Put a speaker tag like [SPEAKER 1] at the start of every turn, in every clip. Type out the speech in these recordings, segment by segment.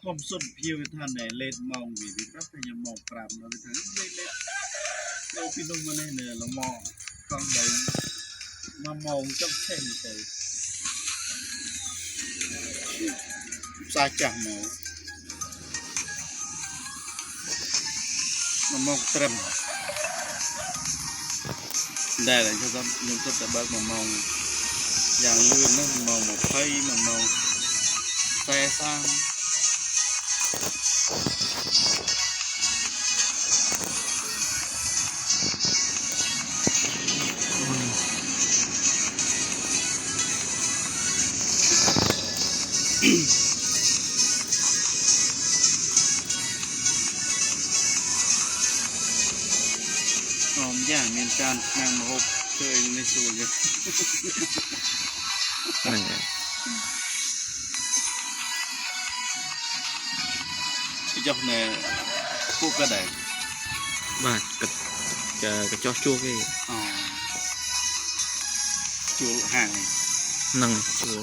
[SPEAKER 1] ผมสุดพิวท่านไหนเล่นมองวีดีครับพยายามมองปรามเราไปทั้งเล่นเราพี่นุ่มมาเนี่ยเรามองกล้องใดมามองจ้องเส้นไปซาจังหมอมามองเต็มได้เลยครับยังจะแต่บ้านมามองอย่างลื่นนั่นมองหมดไฟมามองแต่สร้างหอมอย่างมีการงานมาพบเคยในส่วนเลย
[SPEAKER 2] นั่นไง
[SPEAKER 1] ที่จบเนี่ยพูดก็ได้
[SPEAKER 2] บ้านกระจอกชั่วแค่
[SPEAKER 1] อ๋อจูห่าง
[SPEAKER 2] นั่งชั่ว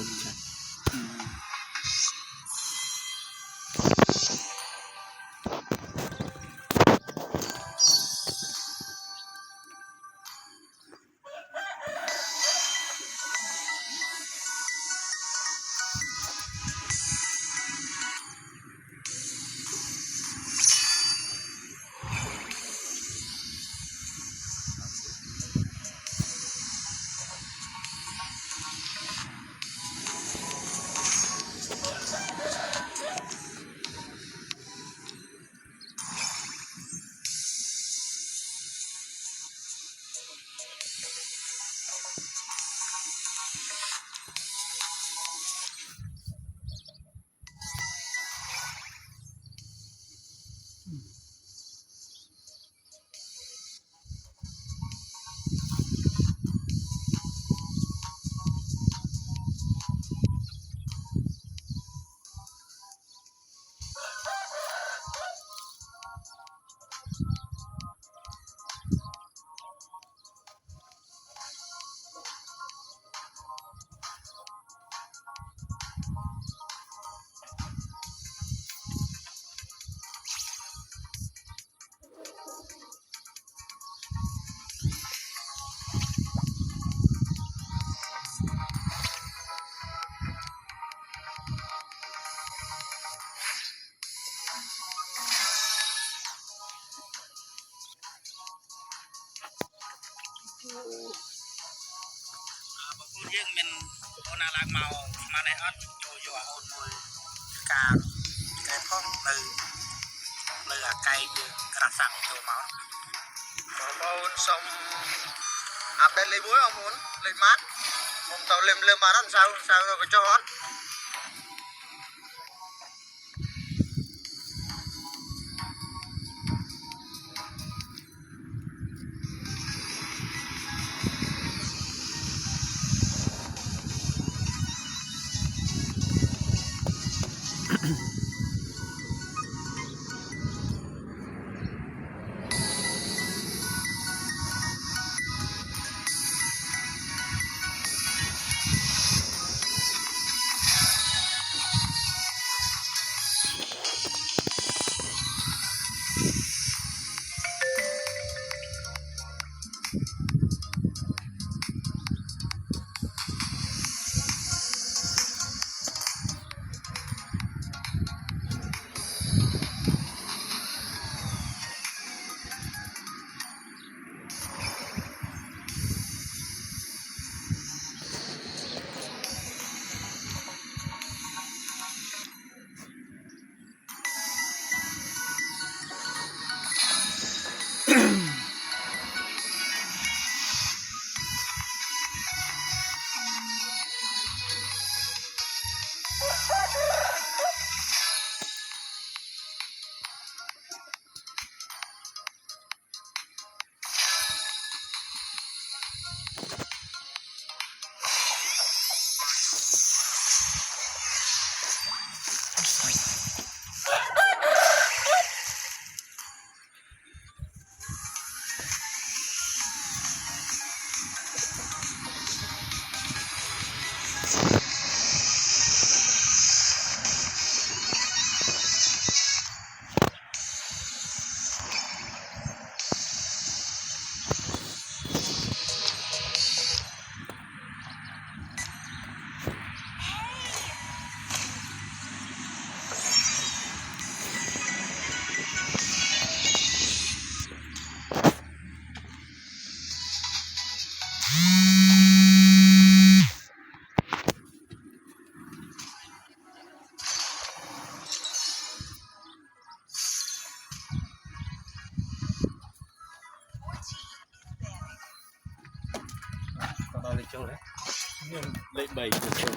[SPEAKER 1] บางคนยังเป็นคนน่ารักเมามาในอันโยโย่โอนมวยการไก่พ่องเลยไก่เดือกระสังตัวเมาบางคนส่งอาบได้เลยบุ้ยบางคนเลยมัดผมตัวเล็มมาด้านsau rồi cho hết ចូលđấy
[SPEAKER 2] ខ្ញុំលេខ3ទៅចូល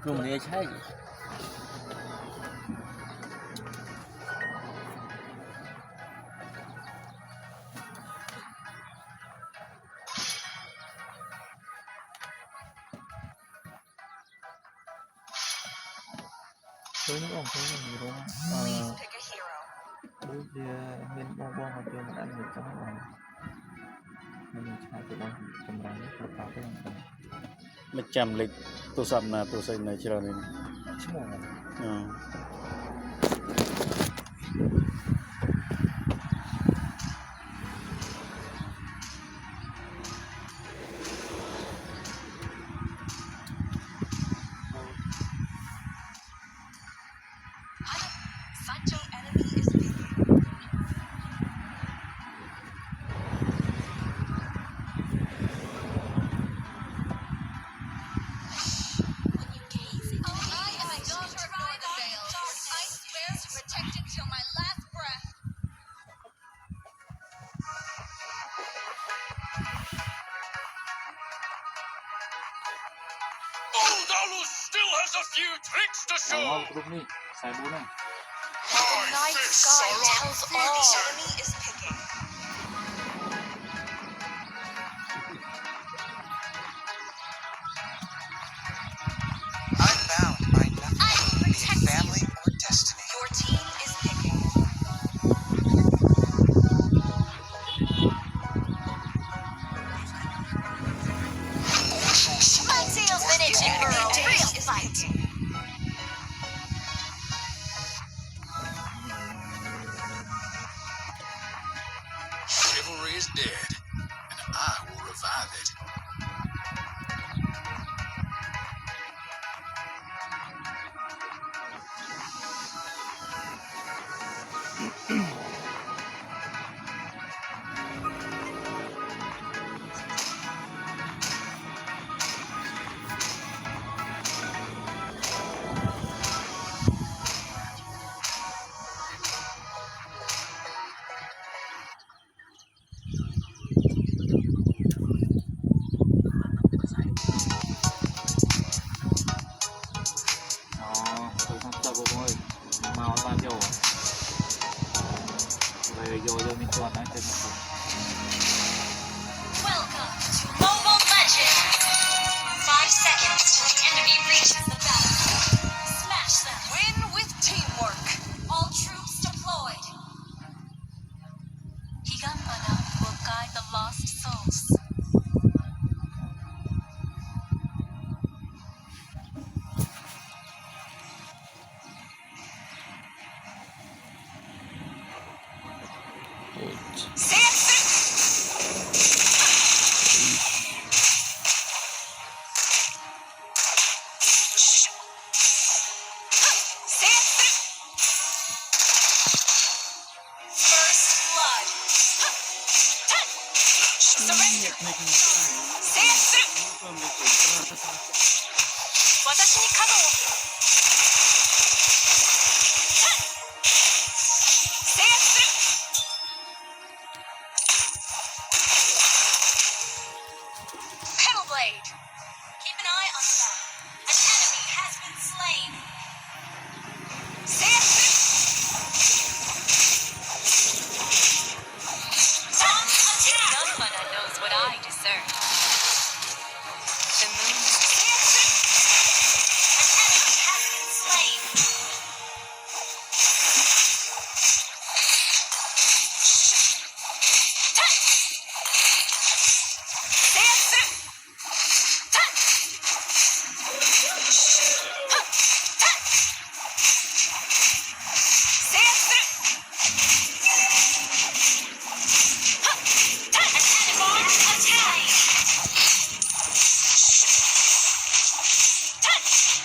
[SPEAKER 2] ក្រុមនេះឆែក
[SPEAKER 3] Tôi những ông thấy mình đúng đôi khi mình bong bong mà chưa mình ăn được trong lòng mình chạy từ bong cầm đá của tao cái lòng
[SPEAKER 2] មិនចាំលេខទូរស័ព្ទណាទូរស័ព្ទនៅច្រើននេះ
[SPEAKER 3] chứ mà
[SPEAKER 2] អឺ
[SPEAKER 4] Find your enemy is big. When you gaze into I am a daughter of the veil. I swear to protect it till my last breath.
[SPEAKER 5] Oldalus still has a few tricks to show.
[SPEAKER 3] ngon lúc này xài bún này
[SPEAKER 4] The night sky tells all the enemy is picking.
[SPEAKER 6] I'm bound by nothing,
[SPEAKER 4] I will
[SPEAKER 6] be
[SPEAKER 4] protect
[SPEAKER 6] it family or destiny.
[SPEAKER 4] Your team is picking. My tail's been itching for a real fight.
[SPEAKER 5] Chivalry is dead, and I will revive it.
[SPEAKER 3] tôi không tập của ơi màu bao nhiêu về vô vô mình chọn đấy trên một
[SPEAKER 4] Welcome to Mobile Legends! 5 seconds till the enemy reaches the battle. Smash them! Win with teamwork! All troops deployed! Higanbana will guide the lost souls. First blood! Surrender! 私に角を制圧する Pebble Blade! Keep an eye on them. An enemy has been slain. 制圧する Long attack! Nobody knows what I deserve. The moon制圧する An enemy has been slain.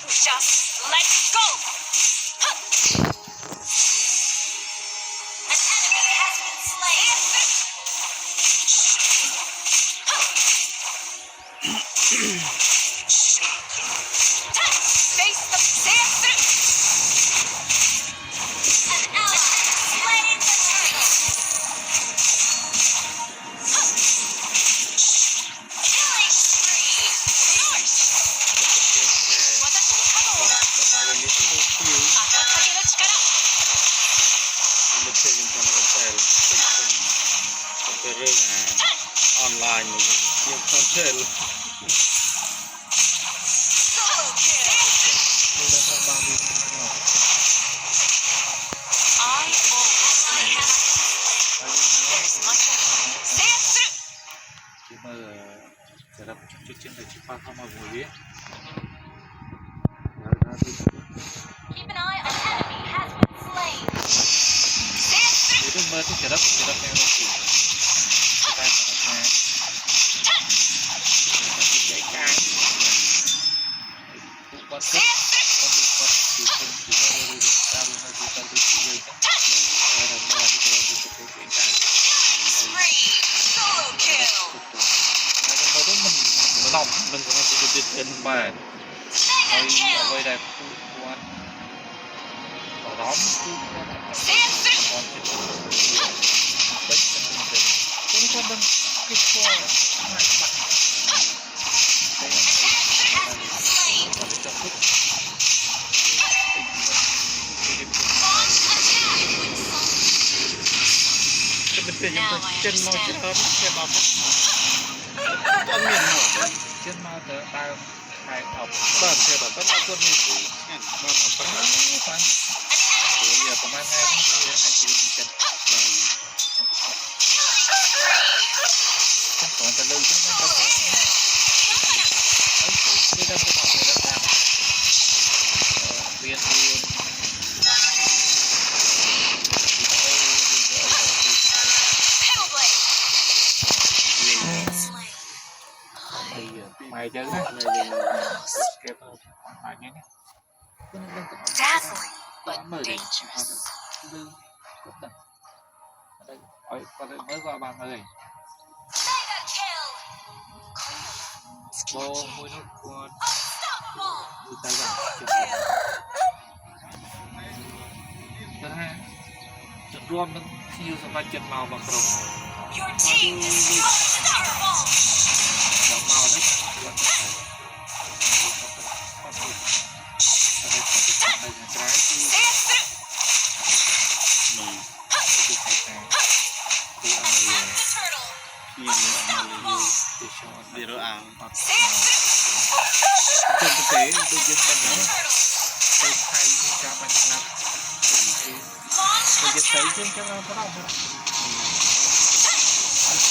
[SPEAKER 4] Just let go! An enemy has been slain. Face the dancer! An ally has slain the turtle.
[SPEAKER 2] បាញ់ខ្ញុំខំជិល
[SPEAKER 4] Solo kill.
[SPEAKER 3] នេះដល់ថាបានវា
[SPEAKER 4] I always have. There's much. Setsu.
[SPEAKER 3] គឺមើលសម្រាប់ជិះជិះទៅជិះប៉ះเข้ามาមួយវា
[SPEAKER 4] Keep an eye. An enemy has been slain. Setsu.
[SPEAKER 3] វាមើលទៅសម្រាប់តែរកទីតែសម្រាប់តែកាយគាត់គឺគុំពីលើការនៅទីទៅទីយើងតែដល់មកទីទៅទីទៅគេកាយ
[SPEAKER 4] Spree. Solo kill.
[SPEAKER 3] ហើយទៅទៅមិនឡប់មិនស្គាល់ទីទៅបាទហើយ
[SPEAKER 4] Mega kill.
[SPEAKER 3] អ្វីដែលគាត់បារម្ភគឺគាត់
[SPEAKER 4] Setsu.
[SPEAKER 3] គាត់ចិត្តពេញទៅគាត់មិនគេស្គាល់ហើយបាក់តែ
[SPEAKER 4] An enemy has been slain.
[SPEAKER 3] គាត់ចាប់ទុក
[SPEAKER 4] Launch attack with some.
[SPEAKER 3] จะเป็นยังไงเจนมาเจอแค่บอกก็มีหมดเจนมาเจอตามใครเอาบ้านแค่แบบก็มาคนนี้สิงั้นบ้านเราประมาณนี้ฟังโอ้ยประมาณไหนที่ไอ้ชีวิตเจนบ้านจังก่อนจะเลยจังไม่ได้ไอ้ไม่ได้ไปทำเลยนะครับเรียน
[SPEAKER 4] Pebble blade. Slain.
[SPEAKER 3] thì mày chơi đó kẹp mày nhé
[SPEAKER 4] Dazzling
[SPEAKER 3] có
[SPEAKER 4] but
[SPEAKER 3] mười điểm
[SPEAKER 4] dangerous.
[SPEAKER 3] lương cũng được đây ôi con đây mới qua 30
[SPEAKER 4] Mega kill.
[SPEAKER 3] bô mũi nước con
[SPEAKER 4] Unstoppable.
[SPEAKER 3] đi tay vào chụp thứ hai chụp rôm nó nhiều sản phẩm chân màu bằng rồng
[SPEAKER 4] Your team destroyed Starfall.
[SPEAKER 3] đỏ màu đấy trái thì
[SPEAKER 4] Setsu.
[SPEAKER 2] mình
[SPEAKER 3] thì phải thì ai
[SPEAKER 4] And the turtle.
[SPEAKER 2] khi mà
[SPEAKER 4] Unstoppable.
[SPEAKER 3] thì cho
[SPEAKER 2] đi rồi ăn
[SPEAKER 4] Setsu.
[SPEAKER 3] trên thực tế đôi chân bên đó
[SPEAKER 4] Turtle.
[SPEAKER 3] tôi thay cho bạn làm thì
[SPEAKER 4] Launch
[SPEAKER 3] tôiจะ
[SPEAKER 4] attack.
[SPEAKER 3] ใช้เช่นกันเราก็ต้องมา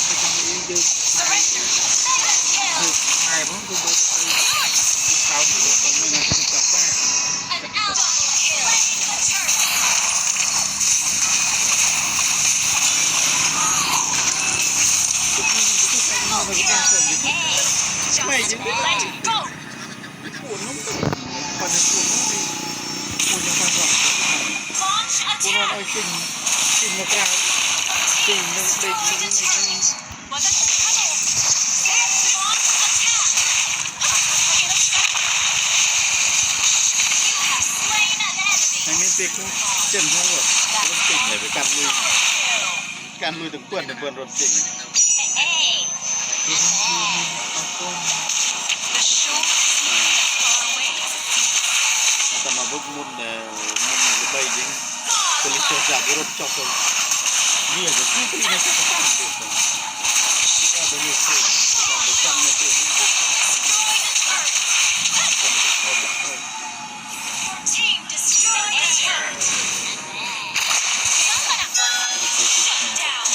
[SPEAKER 3] ก็จะมีเยอะ
[SPEAKER 4] Surrender. Mega
[SPEAKER 3] คือ
[SPEAKER 4] kill.
[SPEAKER 3] ไงเพราะคุณโดนไปเขาถือว่าเขาไม่น่าจะจับได้
[SPEAKER 4] An double kill. The turtle.
[SPEAKER 3] ไม่ยังไม่
[SPEAKER 4] Let it go.
[SPEAKER 3] ปวดน้องปวดน้องดีปวดยังฟังก่อน
[SPEAKER 4] Launch
[SPEAKER 3] ปวดเอา
[SPEAKER 4] attack.
[SPEAKER 3] จริงมะพร้าวจริงเลย
[SPEAKER 4] Destroyed a turret. Setsu. Launch attack. You have slain an enemy.
[SPEAKER 2] ให้มีติกเจนทั้งหมดรถติกเลยไปกันลุย
[SPEAKER 4] Double kill.
[SPEAKER 2] กันลุยถึงเพื่อนเป็นเพื่อนรถติก
[SPEAKER 4] Hey.
[SPEAKER 3] เอาก้น
[SPEAKER 4] The show is far away.
[SPEAKER 2] แต่มาบุกมุนมุนก็ไปยิงคนที่เชื่อจากรถจอดเลยนี่อาจจะคู่ที่ในสถานการณ์เดียวกันนี่ก็เป็นเรื่องที่เราไปจำในตัวนี้
[SPEAKER 4] Team destroyed a turret. Shut down.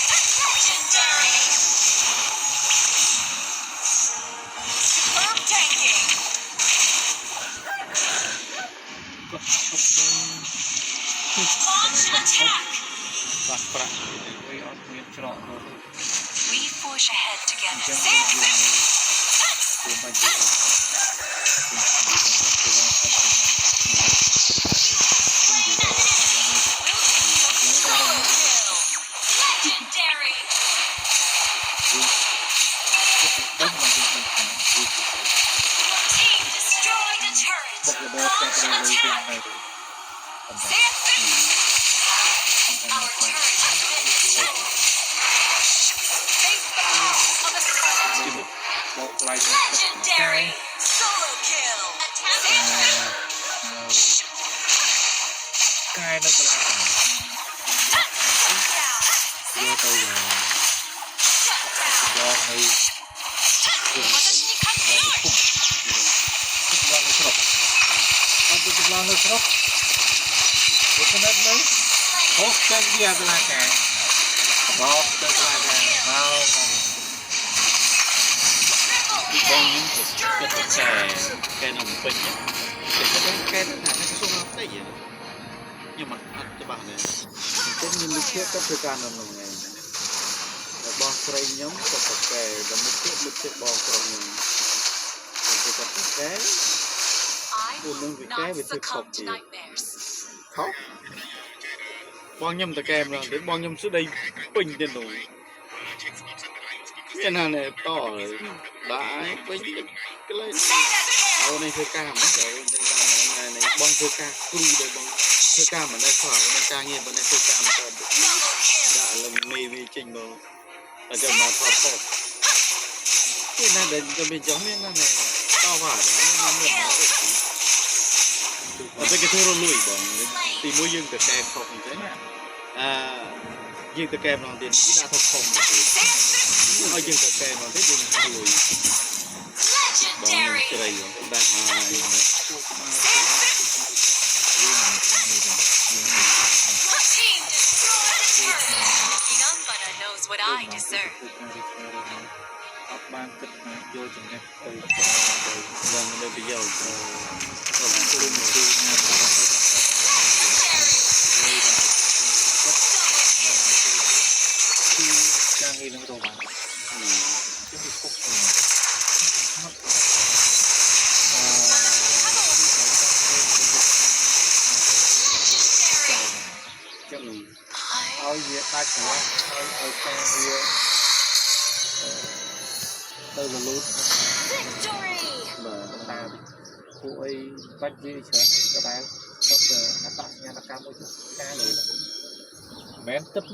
[SPEAKER 4] Legendary. Superb tanking.
[SPEAKER 3] ก็
[SPEAKER 4] Launch attack.
[SPEAKER 3] ปักประไว้เอาเมียฉลองเลย
[SPEAKER 4] We push ahead together.
[SPEAKER 3] จัง
[SPEAKER 4] Setsu.
[SPEAKER 3] รวมไปดีกว่าเป็นดีกว่าตัวเราครับ
[SPEAKER 4] Solo kill. Legendary.
[SPEAKER 3] ต้องมาดูกัน
[SPEAKER 4] Your team destroyed a turret.
[SPEAKER 3] บอกว่าจะ
[SPEAKER 4] Launch
[SPEAKER 3] ไปเลยเป็น
[SPEAKER 4] attack.
[SPEAKER 3] ไป
[SPEAKER 4] Setsu. Our turret has been destroyed. Face the power of a sword.
[SPEAKER 3] บอกไล่
[SPEAKER 4] Legendary. Solo kill. Setsu.
[SPEAKER 3] กายนักกีฬา នៅឡើងស្រុកអត់ទៅឡើងនៅស្រុកបុគ្គលិកនៅហូបចេញពីអន្តរការមកទៅស្លាកមក
[SPEAKER 2] បងខ្ញុំក៏គិតថាកែនៅពេញតែគាត់កែទៅថាក្រសួងរដ្ឋដីខ្ញុំអត់ច្បាស់ទេ
[SPEAKER 3] ខ្ញុំមានលិខិតទៅធ្វើការនៅក្នុងថ្ងៃនេះបងស្រីខ្ញុំក៏ប្រកែតែមិនទៀតលិខិតបងស្រីខ្ញុំគេក៏ប្រកែ
[SPEAKER 4] I will not succumb to nightmares.
[SPEAKER 3] ខុសបងខ្ញុំតកែម្ដងទៀតបងខ្ញុំស្ដីពេញទៀតនោះមានណានេះតបាយពេញកន្លែងអូនេះធ្វើការមិនទៅនេះបងធ្វើការគ្រូដែរបងធ្វើការមិនដែរខ្វល់នៅការងារបងធ្វើការមិនទៅដាក់លឹងមេវាចេញមកតែចាំមកថតតគេណាដែលទៅមានចង់មានណាតវ៉ាតែគេធ្វើរលួយបងទីមួយយើងតកែខុសអញ្ចឹងយើងតកែម្ដងទៀតគេដាក់ថតខុសមកទៀតឲ្យយើងតកែម្ដងទៀតយើងលួយបង
[SPEAKER 4] Legendary.
[SPEAKER 3] ស្រីដាក់ហើយ
[SPEAKER 4] Team destroyed a turret. Inambara knows what I deserve.
[SPEAKER 3] អត់បានគិតថាយកចំណេះទៅបងនៅប្រយោជន៍ទៅខ្លួនមកជួយណា ការងារនឹងរងបានចឹងឲ្យវាដាច់ឆ្លាស់ឲ្យការងារទៅលលូត
[SPEAKER 4] Victory.
[SPEAKER 3] បាទតាមពួកអីបាច់វាច្រើនក៏ដែរគាត់អត្តសញ្ញាណកម្មមួយchútការលើមិនមែនទឹកនេះ